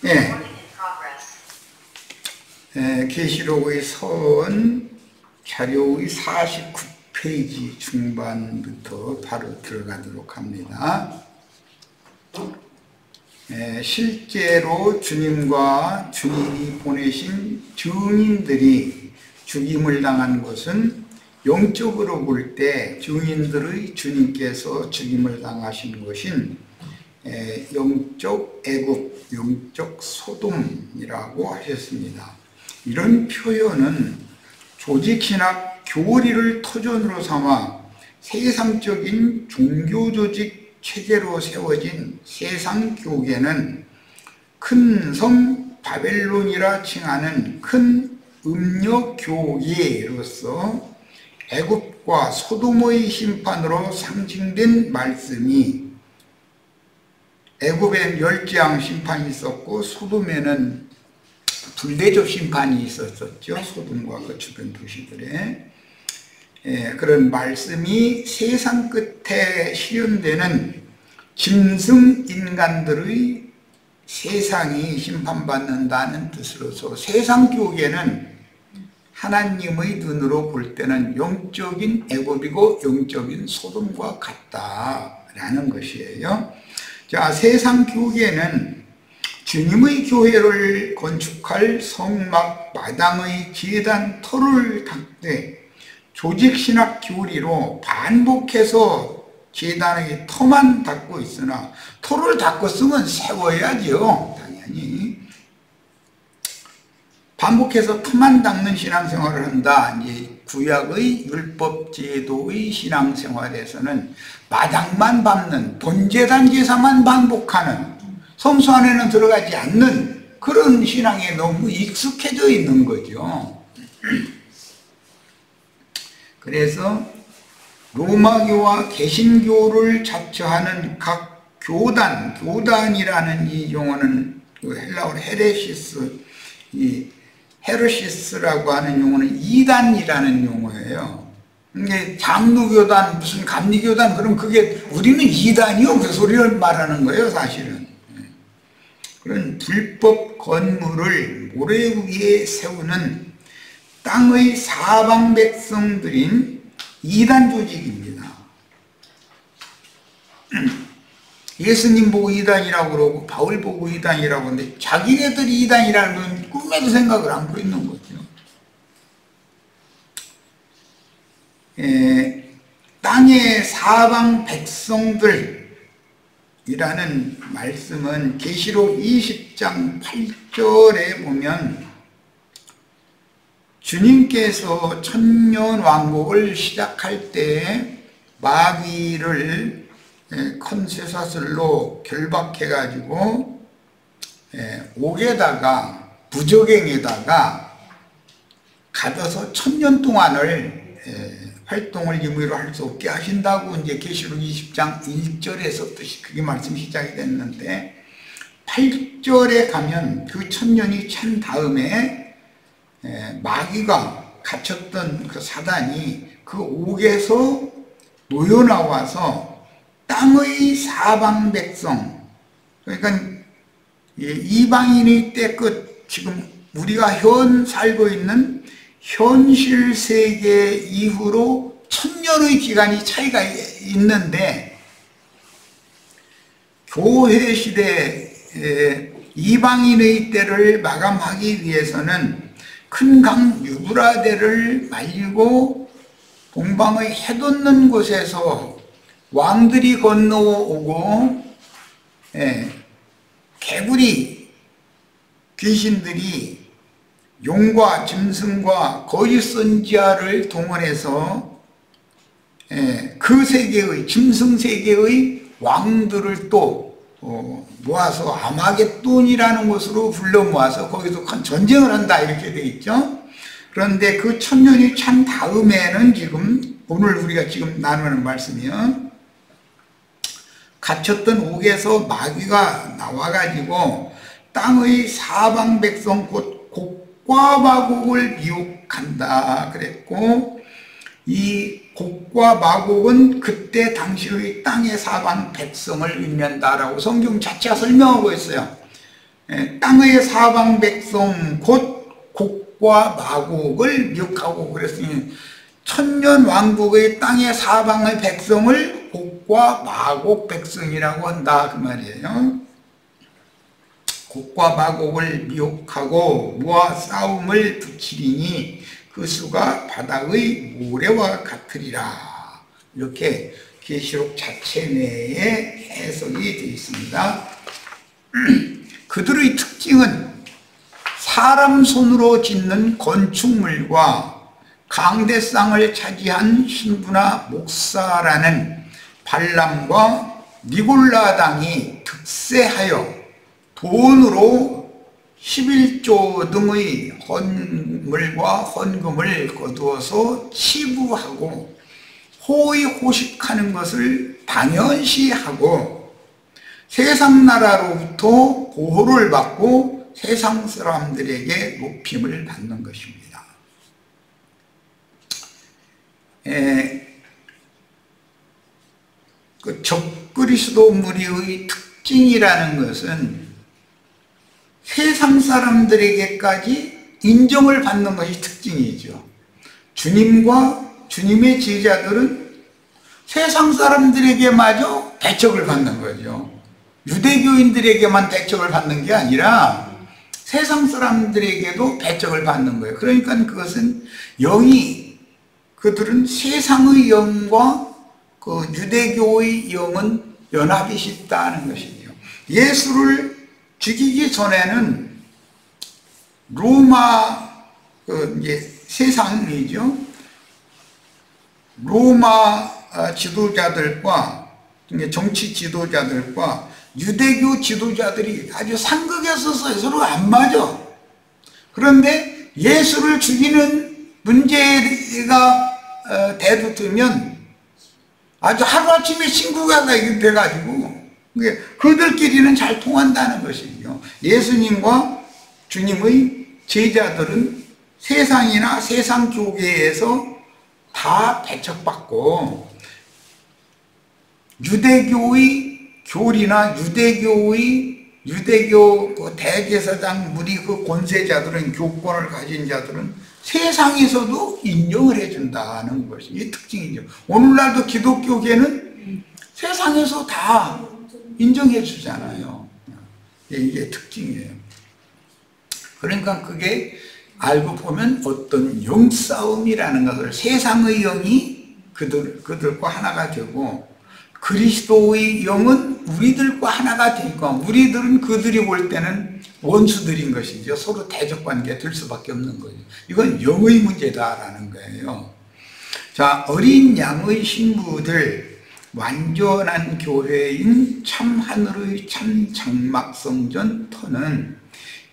예. 계시록의 서원 자료의 49페이지 중반부터 바로 들어가도록 합니다. 실제로 주님과 주님이 보내신 증인들이 죽임을 당한 것은 영적으로 볼 때 증인들의 주님께서 죽임을 당하신 것인 영적 애굽, 영적 소돔이라고 하셨습니다. 이런 표현은 조직신학 교리를 터전으로 삼아 세상적인 종교조직 체제로 세워진 세상교계는 큰 성 바벨론이라 칭하는 큰 음녀교계로서 애굽과 소돔의 심판으로 상징된 말씀이, 애굽엔 멸재앙 심판이 있었고 소돔에는 불대접 심판이 있었었죠. 소돔과 그 주변 도시들에. 그런 말씀이 세상 끝에 실현되는 짐승 인간들의 세상이 심판받는다는 뜻으로서 세상교계는 하나님의 눈으로 볼 때는 영적인 애굽이고 영적인 소돔과 같다라는 것이에요. 자, 세상교계는 주님의 교회를 건축할 성막 마당의 제단 터를 닦되 조직신학 교리로 반복해서 제단의 터만 닦고 있으나 터를 닦았으면 세워야죠. 당연히. 반복해서 터만 닦는 신앙생활을 한다. 이제 구약의 율법 제도의 신앙생활에서는 마당만 밟는 본제단 제사만 반복하는, 성소 안에는 들어가지 않는 그런 신앙에 너무 익숙해져 있는 거죠. 그래서 로마교와 개신교를 자처하는 각 교단이라는 이 용어는 그 헬라어로 헤르시스라고 하는 용어는 이단이라는 용어예요. 이게 장로교단, 무슨 감리교단, 그럼 그게 우리는 이단이요, 그 소리를 말하는 거예요, 사실은. 그런 불법 건물을 모래 위에 세우는 땅의 사방 백성들인 이단 조직입니다. 예수님 보고 이단이라고 그러고 바울 보고 이단이라고 하는데 자기네들이 이단이라는 건 꿈에도 생각을 안 하고 있는 거죠. 땅의 사방 백성들이라는 말씀은 계시록 20장 8절에 보면 주님께서 천년 왕국을 시작할 때 마귀를 큰 쇠사슬로 결박해 가지고 옥에다가 부적행에다가 가둬서 천년 동안을 활동을 임의로 할 수 없게 하신다고 이제 계시록 20장 1절에서 그게 말씀이 시작이 됐는데 8절에 가면 그 천년이 찬 다음에 마귀가 갇혔던 그 사단이 그 옥에서 놓여 나와서 땅의 사방 백성, 그러니까 이방인의 때 끝, 지금 우리가 살고 있는 현실 세계 이후로 천년의 기간이 차이가 있는데 교회 시대 이방인의 때를 마감하기 위해서는 큰 강 유브라데를 말리고 동방의 해 돋는 곳에서 왕들이 건너오고 개구리 귀신들이 용과 짐승과 거짓 선지자를 동원해서 그 세계의 짐승 세계의 왕들을 또 모아서 아마겟돈이라는 곳으로 불러 모아서 거기서 큰 전쟁을 한다 이렇게 되어 있죠. 그런데 그 천년이 찬 다음에는 지금 오늘 우리가 지금 나누는 말씀이요, 갇혔던 옥에서 마귀가 나와가지고 땅의 사방 백성 곧 곡과 마곡을 미혹한다 그랬고, 이 곡과 마곡은 그때 당시의 땅의 사방 백성을 의미한다라고 성경 자체가 설명하고 있어요. 땅의 사방 백성 곧 곡과 마곡을 미혹하고 그랬으니 천년 왕국의 땅의 사방의 백성을 곡과 마곡 백성이라고 한다 그 말이에요. 곡과 마곡을 미혹하고 모아 싸움을 붙이리니 그 수가 바닥의 모래와 같으리라. 이렇게 계시록 자체 내에 해석이 되어 있습니다. 그들의 특징은 사람 손으로 짓는 건축물과 강대상을 차지한 신부나 목사라는 발람과 니골라당이 득세하여 돈으로 11조 등의 헌물과 헌금을 거두어서 치부하고 호의호식하는 것을 당연시하고 세상 나라로부터 보호를 받고 세상 사람들에게 높임을 받는 것입니다. 그 적그리스도 무리의 특징이라는 것은 세상 사람들에게까지 인정을 받는 것이 특징이죠. 주님과 주님의 제자들은 세상 사람들에게마저 배척을 받는 거죠. 유대교인들에게만 배척을 받는 게 아니라 세상 사람들에게도 배척을 받는 거예요. 그러니까 그것은 영이, 그들은 세상의 영과 그 유대교의 영은 연합이 쉽다는 것이죠. 예수를 죽이기 전에는 로마 이제 세상이죠. 로마 지도자들과 정치 지도자들과 유대교 지도자들이 아주 상극에 서서 서로 안 맞아. 그런데 예수를 죽이는 문제가 대두되면 아주 하루아침에 친구가 돼가지고 그들끼리는 잘 통한다는 것이죠. 예수님과 주님의 제자들은 세상이나 세상 교계에서 다 배척받고 유대교의 교리나 유대교 그 대제사장 무리 그 권세자들은, 교권을 가진 자들은 세상에서도 인정을 해준다는 것이 이 특징이죠. 오늘날도 기독교계는 세상에서 다 인정해 주잖아요. 이게 특징이에요. 그러니까 그게 알고 보면 어떤 영싸움이라는 것을, 세상의 영이 그들과 하나가 되고 그리스도의 영은 우리들과 하나가 되니까 우리들은 그들이 볼 때는 원수들인 것이죠. 서로 대적관계가 될 수밖에 없는 거죠. 이건 영의 문제다라는 거예요. 자, 어린 양의 신부들, 완전한 교회인 참 하늘의 참 장막성전 터는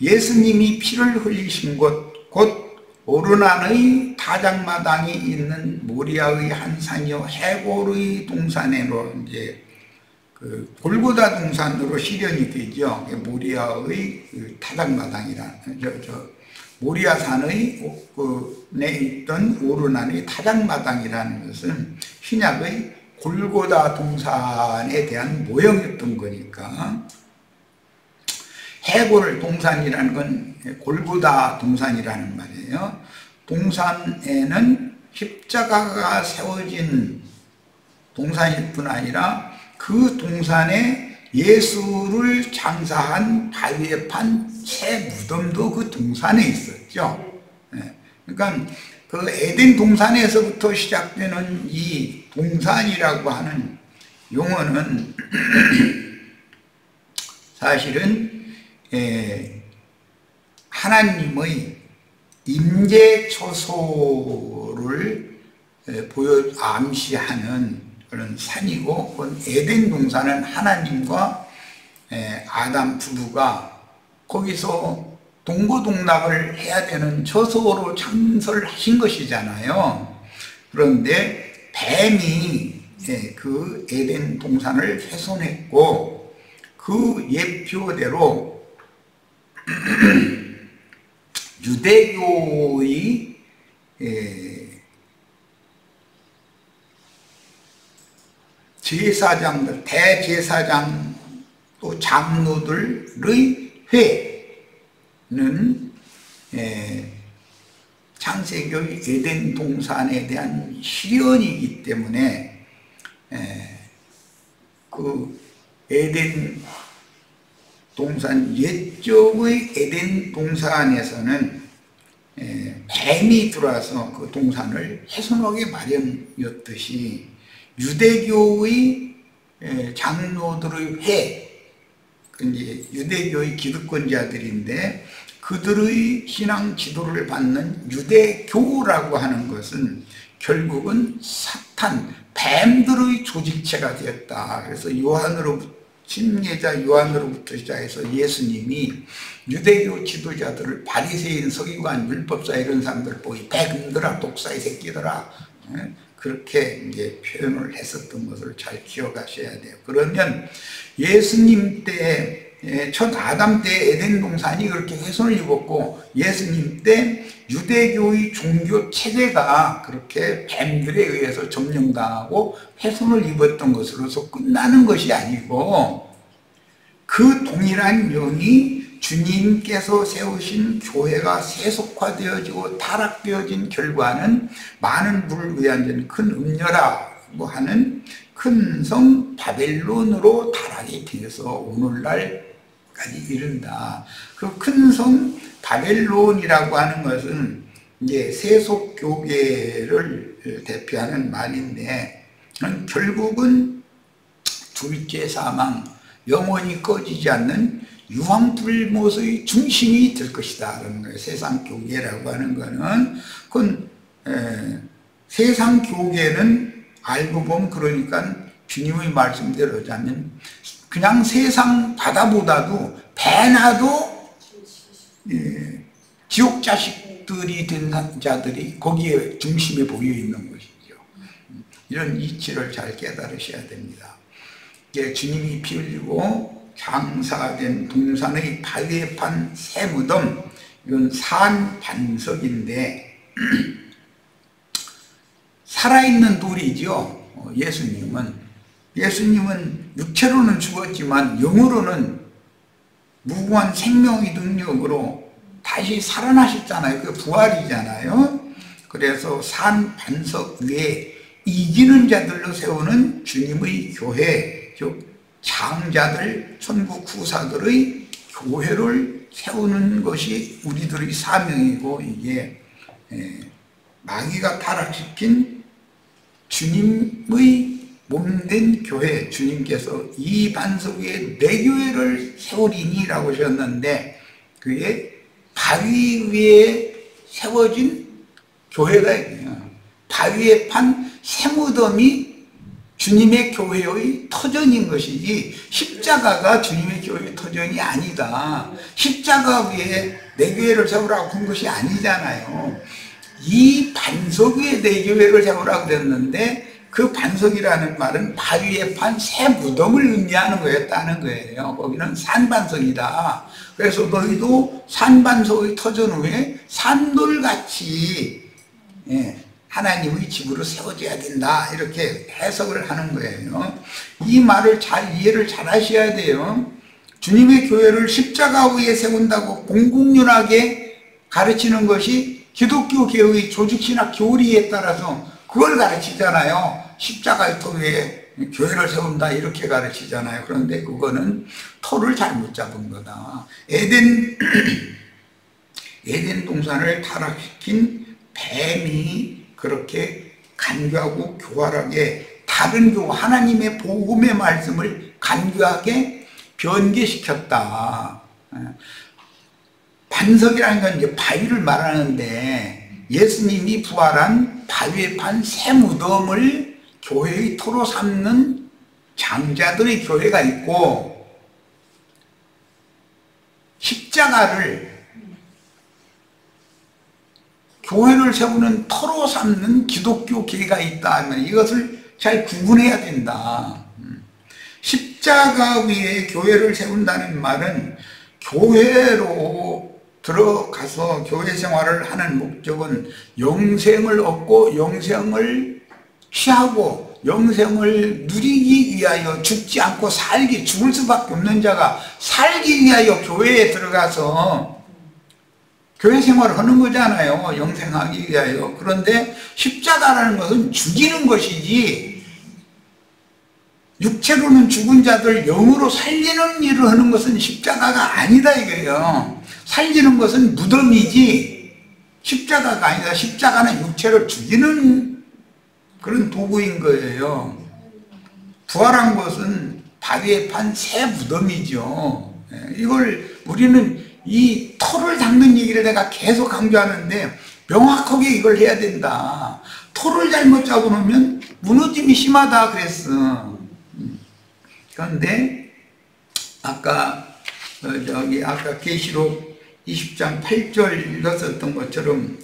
예수님이 피를 흘리신 곳, 곧 오르난의 다장마당이 있는 모리아의 한 산이요 해골의 동산으로 이제 그 골고다 동산으로 실현이 되죠. 모리아의 그 타작마당이라 모리아 산의 내 있던 오르난의 타작마당이라는 것은 신약의 골고다 동산에 대한 모형이었던 거니까, 해골 동산이라는 건 골고다 동산이라는 말이에요. 동산에는 십자가가 세워진 동산일 뿐 아니라 그 동산에 예수를 장사한 바위에 판 새 무덤도 그 동산에 있었죠. 그러니까 그 에덴 동산에서부터 시작되는 이 동산이라고 하는 용어는 사실은 하나님의 임재 처소를 암시하는 그런 산이고, 그건 에덴 동산은 하나님과 아담 부부가 거기서 동고동락을 해야 되는 처소로 창설하신 것이잖아요. 그런데 뱀이 그 에덴 동산을 훼손했고 그 예표대로 유대교의 제사장들, 대제사장 또 장로들의 회는 창세기의 에덴 동산에 대한 실현이기 때문에 그 에덴 동산, 옛적의 에덴 동산에서는 뱀이 들어와서 그 동산을 훼손하게 마련이었듯이 유대교의 장로들의 회, 이제 유대교의 기득권자들인데 그들의 신앙 지도를 받는 유대교라고 하는 것은 결국은 사탄, 뱀들의 조직체가 되었다. 그래서 침례자 요한으로부터 시작해서 예수님이 유대교 지도자들을 바리새인, 서기관, 율법사 이런 사람들 보고 뱀들아, 독사의 새끼들아, 그렇게 이제 표현을 했었던 것을 잘 기억하셔야 돼요. 그러면 예수님 때, 첫 아담 때 에덴 동산이 그렇게 훼손을 입었고 예수님 때 유대교의 종교 체제가 그렇게 뱀들에 의해서 점령당하고 훼손을 입었던 것으로서 끝나는 것이 아니고 그 동일한 영이 주님께서 세우신 교회가 세속화되어지고 타락되어진 결과는 많은 불을 위한 큰 음녀라고 하는 큰 성 바벨론으로 타락이 되어서 오늘날까지 이른다. 그 큰 성 바벨론이라고 하는 것은 이제 세속교계를 대표하는 말인데 결국은 둘째 사망, 영원히 꺼지지 않는 유황불못의 중심이 될 것이다. 그런 거예요. 세상 교계라고 하는 거는 그건 세상 교계는 알고 보면 그러니까 주님의 말씀대로 하자면 그냥 세상 바다보다도 배나도 지옥 자식들이 된 자들이 거기에 중심에 보여 있는 것이죠. 이런 이치를 잘 깨달으셔야 됩니다. 주님이 피 흘리고 장사된 동산의 바위에 판 새 무덤, 이건 산반석인데 살아있는 돌이죠. 예수님은 육체로는 죽었지만 영으로는 무궁한 생명의 능력으로 다시 살아나셨잖아요. 그 부활이잖아요. 그래서 산 반석 위에 이기는 자들로 세우는 주님의 교회, 즉 장자들, 천국 후사들의 교회를 세우는 것이 우리들의 사명이고 이게 마귀가 타락시킨 주님의 몸된 교회, 주님께서 이 반석 위에 내 교회를 세우리니 라고 하셨는데 그게 바위 위에 세워진 교회가 있네요. 바위에 판 새무덤이 주님의 교회의 터전인 것이지 십자가가 주님의 교회의 터전이 아니다. 십자가 위에 내 교회를 세우라고 한 것이 아니잖아요. 이 반석 위에 내 교회를 세우라고 그랬는데 그 반석이라는 말은 바위에 판 새 무덤을 의미하는 거였다는 거예요. 거기는 산반석이다. 그래서 너희도 산반석의 터전 위에 산돌같이 하나님의 집으로 세워져야 된다. 이렇게 해석을 하는 거예요. 이 말을 이해를 잘 하셔야 돼요. 주님의 교회를 십자가 위에 세운다고 공공연하게 가르치는 것이 기독교 개의 조직신학 교리에 따라서 그걸 가르치잖아요. 십자가의 터 위에 교회를 세운다 이렇게 가르치잖아요. 그런데 그거는 터를 잘못 잡은 거다. 에덴 동산을 타락시킨 뱀이 그렇게 간교하고 교활하게 다른 하나님의 복음의 말씀을 간교하게 변개시켰다. 반석이라는 건 이제 바위를 말하는데 예수님이 부활한 바위에 판 새 무덤을 교회의 토로 삼는 장자들의 교회가 있고 십자가를 교회를 세우는 터로 삼는 기독교계가 있다 하면 이것을 잘 구분해야 된다. 십자가 위에 교회를 세운다는 말은 교회로 들어가서 교회 생활을 하는 목적은 영생을 얻고 영생을 취하고 영생을 누리기 위하여 죽지 않고 죽을 수밖에 없는 자가 살기 위하여 교회에 들어가서 교회 생활을 하는 거잖아요. 영생하기 위하여. 그런데 십자가라는 것은 죽이는 것이지, 육체로는 죽은 자들 영으로 살리는 일을 하는 것은 십자가가 아니다 이거예요. 살리는 것은 무덤이지 십자가가 아니다. 십자가는 육체를 죽이는 그런 도구인 거예요. 부활한 것은 바위에 판 새 무덤이죠. 이걸 우리는 이 토를 닦는 얘기를 내가 계속 강조하는데 명확하게 이걸 해야 된다. 토를 잘못 잡아놓으면 무너짐이 심하다 그랬어. 그런데 아까 계시록 20장 8절 읽었었던 것처럼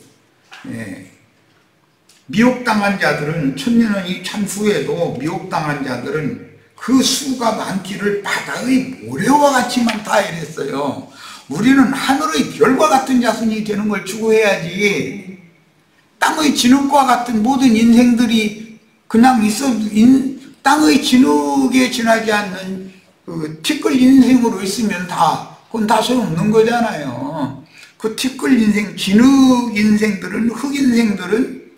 미혹당한 자들은 천년이 참 후에도 미혹당한 자들은 그 수가 많기를 바다의 모래와 같이 많다 이랬어요. 우리는 하늘의 별과 같은 자손이 되는 걸 추구해야지, 땅의 진흙과 같은 모든 인생들이 그냥 땅의 진흙에 지나지 않는 그 티끌 인생으로 있으면 그건 다 소용없는 거잖아요. 그 티끌 인생, 진흙 인생들은, 흙 인생들은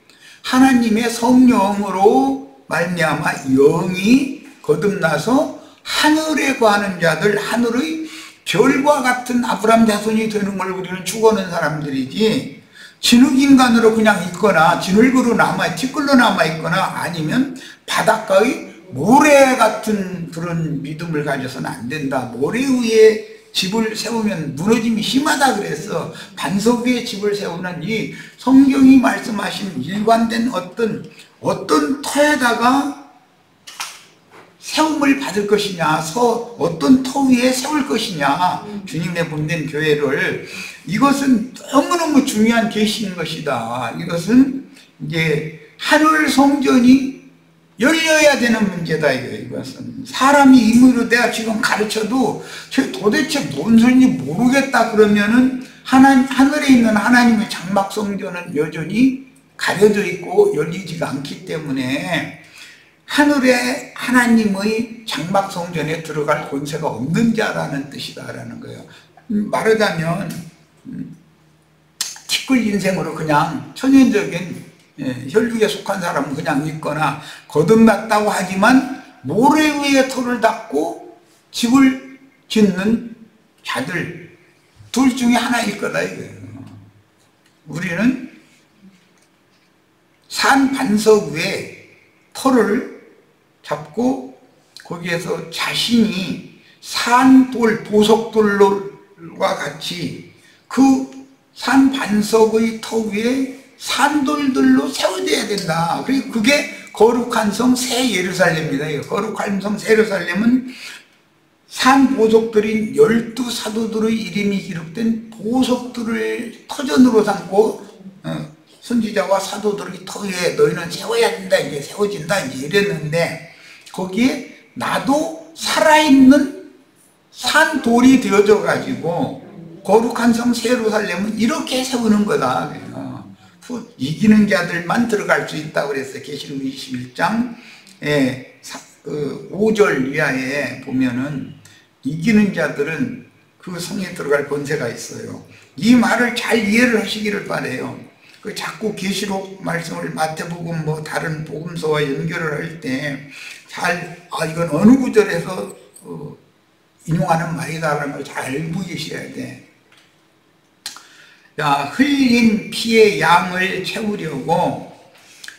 하나님의 성령으로 말미암아 영이 거듭나서 하늘에 거하는 자들, 하늘의 별과 같은 아브람 자손이 되는 걸 우리는 추구하는 사람들이지, 진흙인간으로 그냥 있거나 진흙으로 티끌로 남아있거나 아니면 바닷가의 모래 같은 그런 믿음을 가져서는 안 된다. 모래 위에 집을 세우면 무너짐이 심하다 그래서 반석 위에 집을 세우는 이 성경이 말씀하신 일관된 어떤 터에다가 세움을 받을 것이냐, 어떤 터 위에 세울 것이냐, 주님의 본된 교회를, 이것은 너무너무 중요한 계시인 것이다. 이것은 이제 하늘 성전이 열려야 되는 문제다. 이것은 사람이 임의로 내가 지금 가르쳐도 도대체 뭔 소리인지 모르겠다 그러면은 하늘에 있는 하나님의 장막 성전은 여전히 가려져 있고 열리지가 않기 때문에 하늘에 하나님의 장막 성전에 들어갈 권세가 없는 자라는 뜻이다라는 거예요. 말하자면 티끌 인생으로 그냥 천연적인 혈육에 속한 사람은 그냥 있거나 거듭났다고 하지만 모래 위에 터를 닦고 집을 짓는 자들 둘 중에 하나일 거다 이거예요. 우리는 산 반석 위에 터를 잡고 거기에서 자신이 산돌, 보석돌과 같이 그 산 반석의 터 위에 산돌들로 세워져야 된다. 그리고 그게 거룩한 성 새 예루살렘입니다. 거룩한 성 새 예루살렘은 산 보석들인 12사도들의 이름이 기록된 보석들을 터전으로 삼고 선지자와 사도들이 터 위에 너희는 세워야 된다, 이제 세워진다 이제 이랬는데, 거기에 나도 살아있는 산돌이 되어져 가지고 거룩한 성 새 예루살렘은 이렇게 세우는 거다. 이기는 자들만 들어갈 수 있다고 그랬어요. 계시록 21장 5절 이하에 보면은 이기는 자들은 그 성에 들어갈 권세가 있어요. 이 말을 잘 이해를 하시기를 바라요. 자꾸 계시록 말씀을 마태복음 다른 복음서와 연결을 할 때 이건 어느 구절에서 인용하는 말이다라는 걸 잘 알고 계셔야 돼. 흘린 피의 양을 채우려고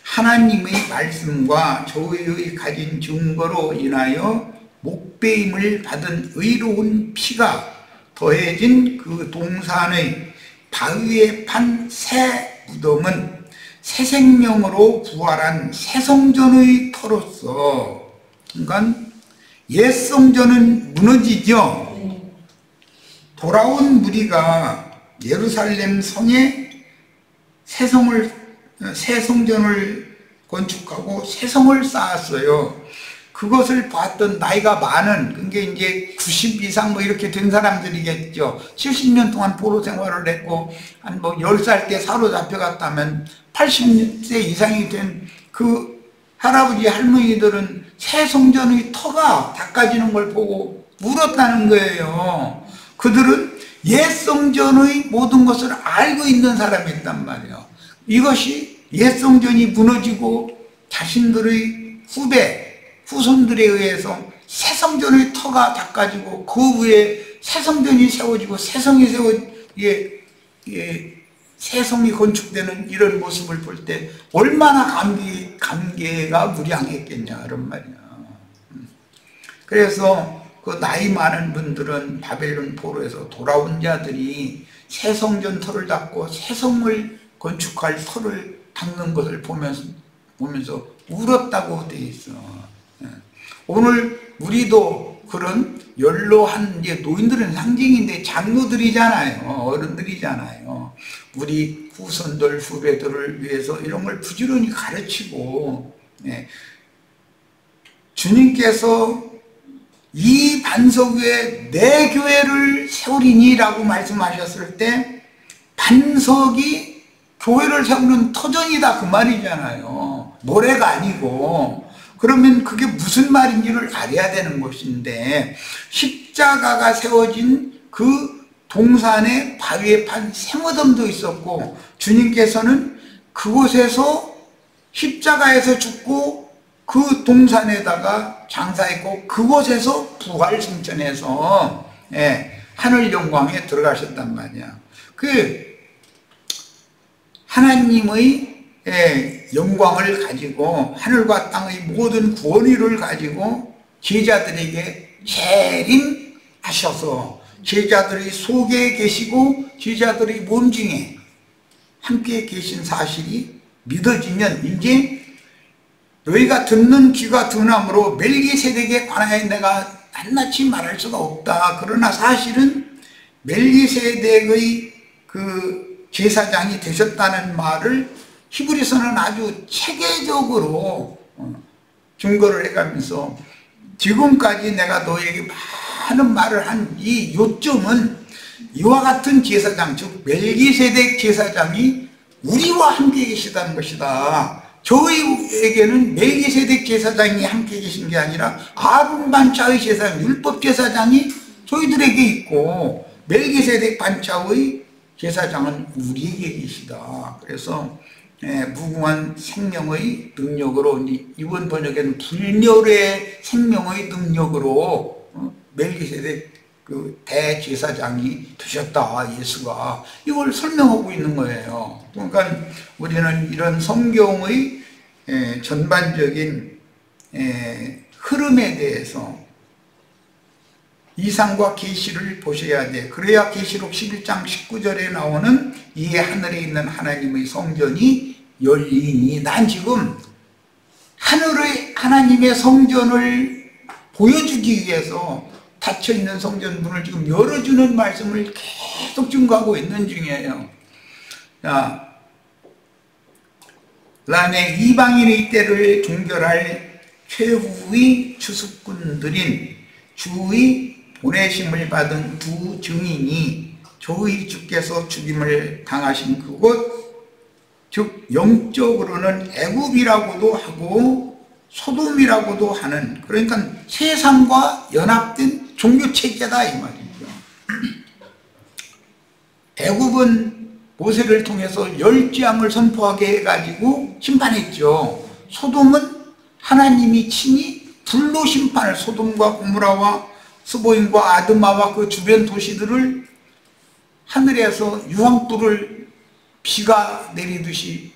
하나님의 말씀과 저의 가진 증거로 인하여 목배임을 받은 의로운 피가 더해진 그 동산의 바위에 판 새 무덤은 새 생명으로 부활한 새 성전의 터로서, 그러니까 옛 성전은 무너지죠. 돌아온 무리가 예루살렘 성에 새 성전을 건축하고 새 성을 쌓았어요. 그것을 봤던 나이가 많은, 그게 이제 90 이상 이렇게 된 사람들이겠죠. 70년 동안 포로 생활을 했고 한 10살 때 사로잡혀갔다면 80세 이상이 된 그 할아버지 할머니들은 새 성전의 터가 닦아지는 걸 보고 울었다는 거예요. 그들은 옛 성전의 모든 것을 알고 있는 사람이었단 말이에요. 이것이 옛 성전이 무너지고 자신들의 후손들에 의해서 새 성전의 터가 닦아지고 그 위에 새 성전이 세워지고 새 성이 건축되는 이런 모습을 볼 때 얼마나 감개가 무량했겠냐 이런 말이야. 그래서 그 나이 많은 분들은 바벨론 포로에서 돌아온 자들이 새 성전 터를 닦고 새 성을 건축할 터를 닦는 것을 보면서 울었다고 되어 있어. 오늘 우리도 그런 연로한 이제 노인들은 상징인데 장로들이잖아요. 어른들이잖아요. 우리 후손들 후배들을 위해서 이런 걸 부지런히 가르치고, 주님께서 이 반석 위에 내 교회를 세우리니 라고 말씀하셨을 때 반석이 교회를 세우는 터전이다 그 말이잖아요. 모래가 아니고. 그러면 그게 무슨 말인지를 알아야 되는 것인데, 십자가가 세워진 그 동산에 바위에 판 생어덤도 있었고, 주님께서는 그곳에서 십자가에서 죽고 그 동산에다가 장사했고 그곳에서 부활 승천해서 하늘 영광에 들어가셨단 말이야. 그 하나님의 영광을 가지고 하늘과 땅의 모든 권위를 가지고 제자들에게 재림하셔서 제자들의 속에 계시고 제자들의 몸 중에 함께 계신 사실이 믿어지면 이제 너희가 듣는 귀가 둔함으로 멜기세덱에 관하여 내가 낱낱이 말할 수가 없다. 그러나 사실은 멜기세덱의 그 제사장이 되셨다는 말을 히브리서는 아주 체계적으로 증거를 해가면서 지금까지 내가 너에게 많은 말을 한 이 요점은 이와 같은 제사장, 즉 멜기세덱 제사장이 우리와 함께 계시다는 것이다. 저희에게는 멜기세덱 제사장이 함께 계신 게 아니라 아론 반차의 제사장, 율법 제사장이 저희들에게 있고 멜기세덱 반차의 제사장은 우리에게 계시다. 그래서 무궁한 생명의 능력으로, 이번 번역에는 불멸의 생명의 능력으로 멜기세덱 그 대제사장이 되셨다, 예수가. 이걸 설명하고 있는 거예요. 그러니까 우리는 이런 성경의 전반적인 흐름에 대해서 이상과 계시를 보셔야 돼. 그래야 계시록 11장 19절에 나오는 이 하늘에 있는 하나님의 성전이 열리니, 난 지금 하늘의 하나님의 성전을 보여주기 위해서 닫혀있는 성전 문을 지금 열어주는 말씀을 계속 증거하고 있는 중이에요. 자, 그 다음에 이방인의 때를 종결할 최후의 추수꾼들인 주의 보내심을 받은 두 증인이 저희 주께서 죽임을 당하신 그곳, 즉 영적으로는 애굽이라고도 하고 소돔이라고도 하는, 그러니까 세상과 연합된 종교체계다 이 말이죠. 애굽은 모세를 통해서 10재앙을 선포하게 해가지고 심판했죠. 소돔은 하나님이 친히 불로 심판을, 소돔과 고모라와 스보임과 아드마와 그 주변 도시들을 하늘에서 유황불을 비가 내리듯이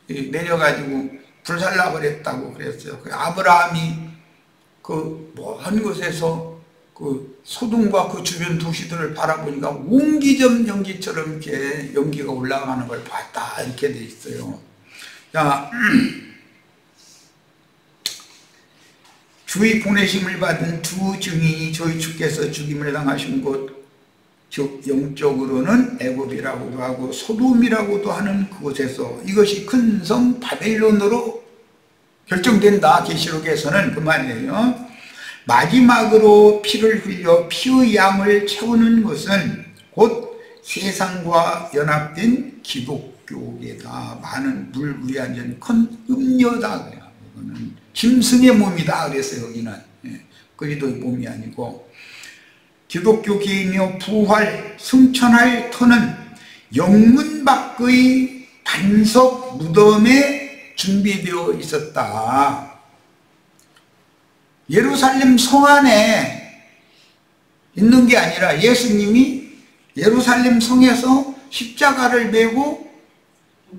내려가지고 불살라 버렸다고 그랬어요. 그 아브라함이 그 먼 곳에서 그 소돔과 그 주변 도시들을 바라보니까 옹기점 연기처럼 이렇게 연기가 올라가는 걸 봤다, 이렇게 돼 있어요. 자, 주의 보내심을 받은 두 증인이 저희 주께서 죽임을 당하신 곳, 즉 영적으로는 애굽이라고도 하고 소돔이라고도 하는 그곳에서, 이것이 큰 성 바벨론으로 결정된다, 계시록에서는 그 말이에요. 마지막으로 피를 흘려 피의 양을 채우는 것은 곧 세상과 연합된 기독교계다. 많은 물 위에 앉은 큰 음녀다. 그거는 짐승의 몸이다 그랬어요. 여기는 그리스도의 몸이 아니고, 기독교계이며 부활 승천할 터는 영문 밖의 반석 무덤에 준비되어 있었다. 예루살렘 성 안에 있는 게 아니라 예수님이 예루살렘 성에서 십자가를 메고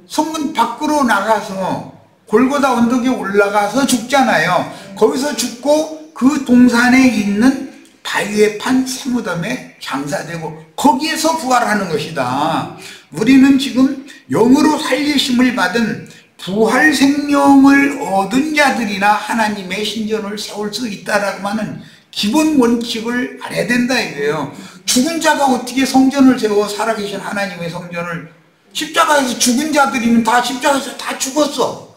성문 밖으로 나가서 골고다 언덕에 올라가서 죽잖아요. 거기서 죽고 그 동산에 있는 바위에 판 쇠무덤에 장사되고 거기에서 부활하는 것이다. 우리는 지금 영으로 살리심을 받은 부활 생명을 얻은 자들이나 하나님의 신전을 세울 수 있다라고 하는 기본 원칙을 알아야 된다 이거예요. 죽은 자가 어떻게 성전을 세워 살아계신 하나님의 성전을, 십자가에서 죽은 자들이면 다 십자가에서 다 죽었어.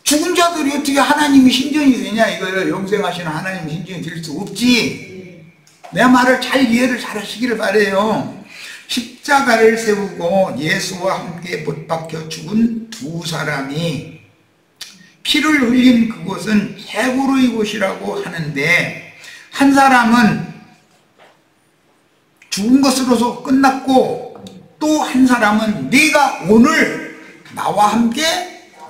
죽은 자들이 어떻게 하나님의 신전이 되냐 이거예요. 영생하시는 하나님의 신전이 될 수 없지. 내 말을 잘 이해를 잘 하시기를 바라요. 십자가를 세우고 예수와 함께 못 박혀 죽은 두 사람이 피를 흘린 그곳은 헤브로의 곳이라고 하는데, 한 사람은 죽은 것으로서 끝났고 또 한 사람은 네가 오늘 나와 함께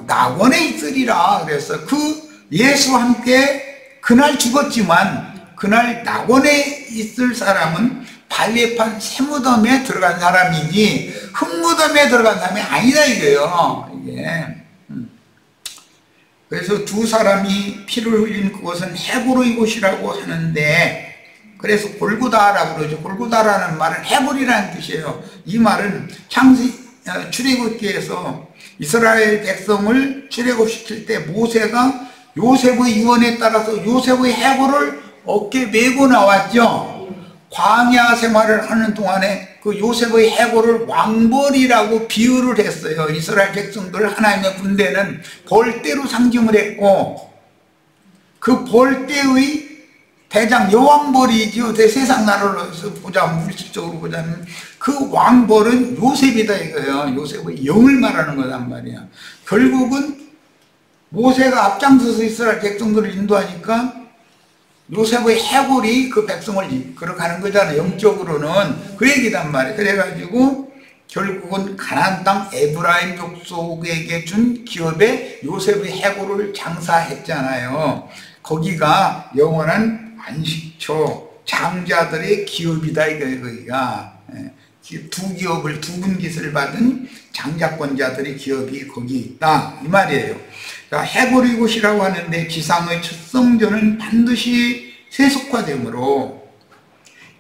낙원에 있으리라 그래서 그 예수와 함께 그날 죽었지만 그날 낙원에 있을 사람은 바위에 판 쇠무덤에 들어간 사람이지 흙무덤에 들어간 사람이 아니다 이거예요. 이게. 그래서 두 사람이 피를 흘린 그곳은 헤브로의 곳이라고 하는데, 그래서 골고다라고 그러죠. 골고다라는 말은 헤불이라는 뜻이에요. 이 말은 출애굽기에서 이스라엘 백성을 출애굽시킬 때 모세가 요셉의 유언에 따라서 요셉의 해골을 어깨에 메고 나왔죠. 광야 생활을 하는 동안에 그 요셉의 해골을 왕벌이라고 비유를 했어요. 이스라엘 백성들 하나님의 군대는 벌떼로 상징을 했고, 그 벌떼의 대장 여왕벌이죠. 세상 나라로서 보자면, 물질적으로 보자면 그 왕벌은 요셉이다 이거예요. 요셉의 영을 말하는 거란 말이야. 결국은 모세가 앞장서서 이스라엘 백성들을 인도하니까 요셉의 해골이 그 백성을 이끌어가는 거잖아요. 영적으로는 그 얘기단 말이에요. 그래가지고 결국은 가나안 땅 에브라임 족속에게 준 기업에 요셉의 해골을 장사했잖아요. 거기가 영원한 안식처 장자들의 기업이다 이거예요. 거기가 두 기업을 두 분깃을 받은 장자권자들의 기업이 거기 있다 이 말이에요. 해골의 곳이라고 하는데 지상의 첫 성전은 반드시 세속화되므로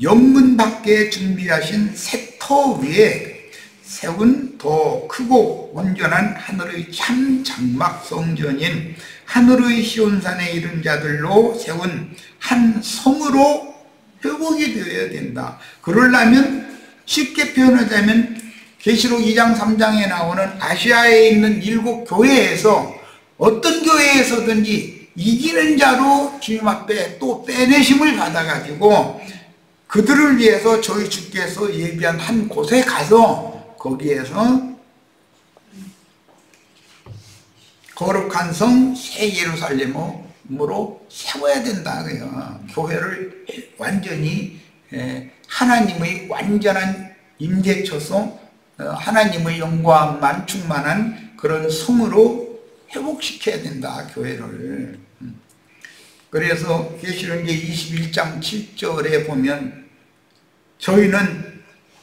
영문 밖에 준비하신 새 터 위에 세운 더 크고 온전한 하늘의 참 장막 성전인 하늘의 시온산에 이른 자들로 세운 한 성으로 회복이 되어야 된다. 그러려면 쉽게 표현하자면 계시록 2장 3장에 나오는 아시아에 있는 7 교회에서 어떤 교회에서든지 이기는 자로 주님 앞에 또 빼내심을 받아가지고 그들을 위해서 저희 주께서 예비한 한 곳에 가서 거기에서 거룩한 성 새 예루살렘으로 세워야 된다. 교회를 완전히 하나님의 완전한 임재처소, 하나님의 영광만 충만한 그런 성으로 회복시켜야 된다, 교회를. 그래서 계시록 21장 7절에 보면 저희는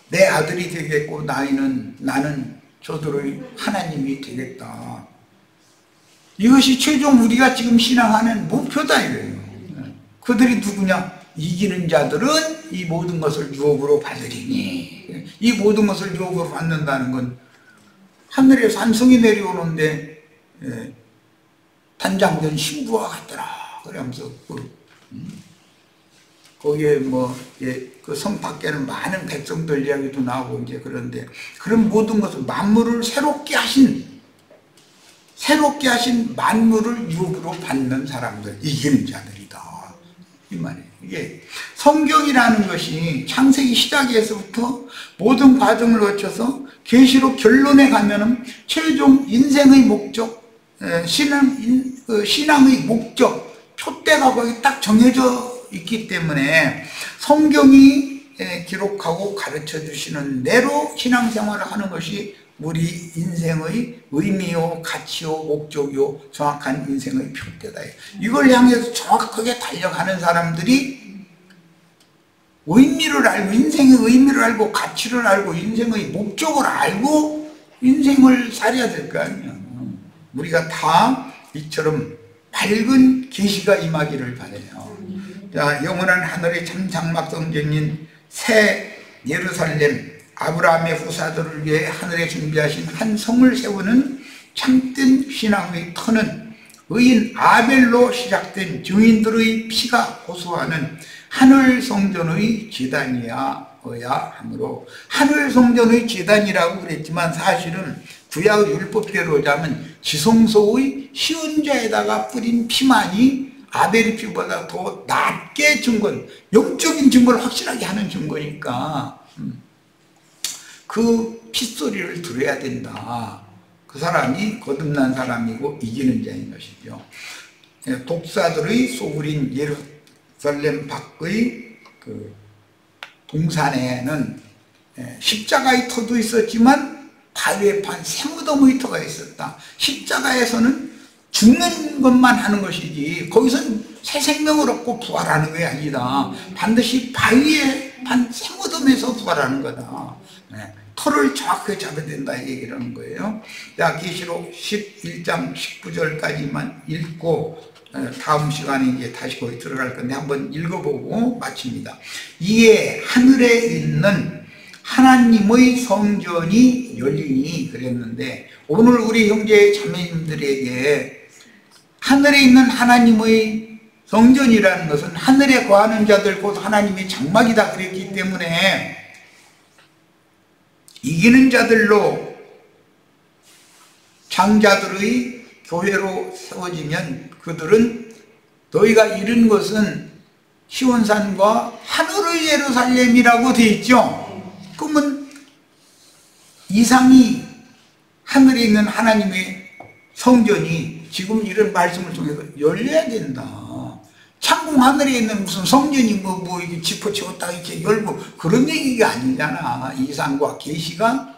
내 아들이 되겠고 나는 저들의 하나님이 되겠다. 이것이 최종 우리가 지금 신앙하는 목표다 이거예요. 그들이 누구냐? 이기는 자들은 이 모든 것을 유업으로 받으리니. 이 모든 것을 유업으로 받는다는 건 하늘에서 한 성이 내려오는데 단장된 신부와 같더라 그러면서 거기에 그 성 밖에는 많은 백성들 이야기도 나오고 이제 그런데 그런 모든 것을 만물을 새롭게 하신 만물을 유업으로 받는 사람들, 이기는 자들이다 이 말이에요. 이게 성경이라는 것이 창세기 시작에서부터 모든 과정을 거쳐서 계시록 결론에 가면은 최종 인생의 목적, 신앙 신앙의 목적, 표대가 거기 딱 정해져 있기 때문에 성경이 기록하고 가르쳐 주시는 대로 신앙생활을 하는 것이 우리 인생의 의미요, 가치요, 목적이요, 정확한 인생의 표대다. 이걸 향해서 정확하게 달려가는 사람들이 의미를 알고, 인생의 의미를 알고, 가치를 알고, 인생의 목적을 알고 인생을 살아야 될 거 아니야. 우리가 다 이처럼 밝은 계시가 임하기를 바라요. 자, 영원한 하늘의 참 장막 성전인 새 예루살렘, 아브라함의 후사들을 위해 하늘에 준비하신 한 성을 세우는 참된 신앙의 터는 의인 아벨로 시작된 증인들의 피가 호소하는 하늘 성전의 제단이야 하므로, 하늘 성전의 제단이라고 그랬지만 사실은 구약 율법대로 자면 지성소의 시은자에다가 뿌린 피만이 아벨의 피보다 더 낮게 증거를, 영적인 증거를 확실하게 하는 증거니까 그 핏소리를 들어야 된다. 그 사람이 거듭난 사람이고 이기는 자인 것이죠. 독사들의 소굴인 예루살렘 밖의 그 동산에는 십자가의 터도 있었지만 바위에 판 새무덤의 터가 있었다. 십자가에서는 죽는 것만 하는 것이지 거기서는 새 생명을 얻고 부활하는 게 아니다. 반드시 바위에 판 새무덤에서 부활하는 거다. 터를 정확하게 잡아야 된다 이 얘기를 하는 거예요. 자, 계시록 11장 19절까지만 읽고 다음 시간에 이제 다시 거기 들어갈 건데 한번 읽어보고 마칩니다. 이에 하늘에 있는 하나님의 성전이 열리니 그랬는데, 오늘 우리 형제 자매님들에게 하늘에 있는 하나님의 성전이라는 것은 하늘에 거하는 자들 곧 하나님의 장막이다 그랬기 때문에 이기는 자들로 장자들의 교회로 세워지면 그들은 너희가 이룬 것은 시온산과 하늘의 예루살렘이라고 되어 있죠. 그러면 이상이 하늘에 있는 하나님의 성전이 지금 이런 말씀을 통해서 열려야 된다. 창공 하늘에 있는 무슨 성전이 이렇게 짚어치고 딱 이렇게 열고 그런 얘기가 아니잖아. 이상과 계시가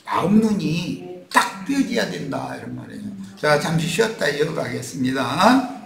마음 눈이 딱 뜨여져야 된다 이런 말이에요. 자, 잠시 쉬었다 이어가겠습니다.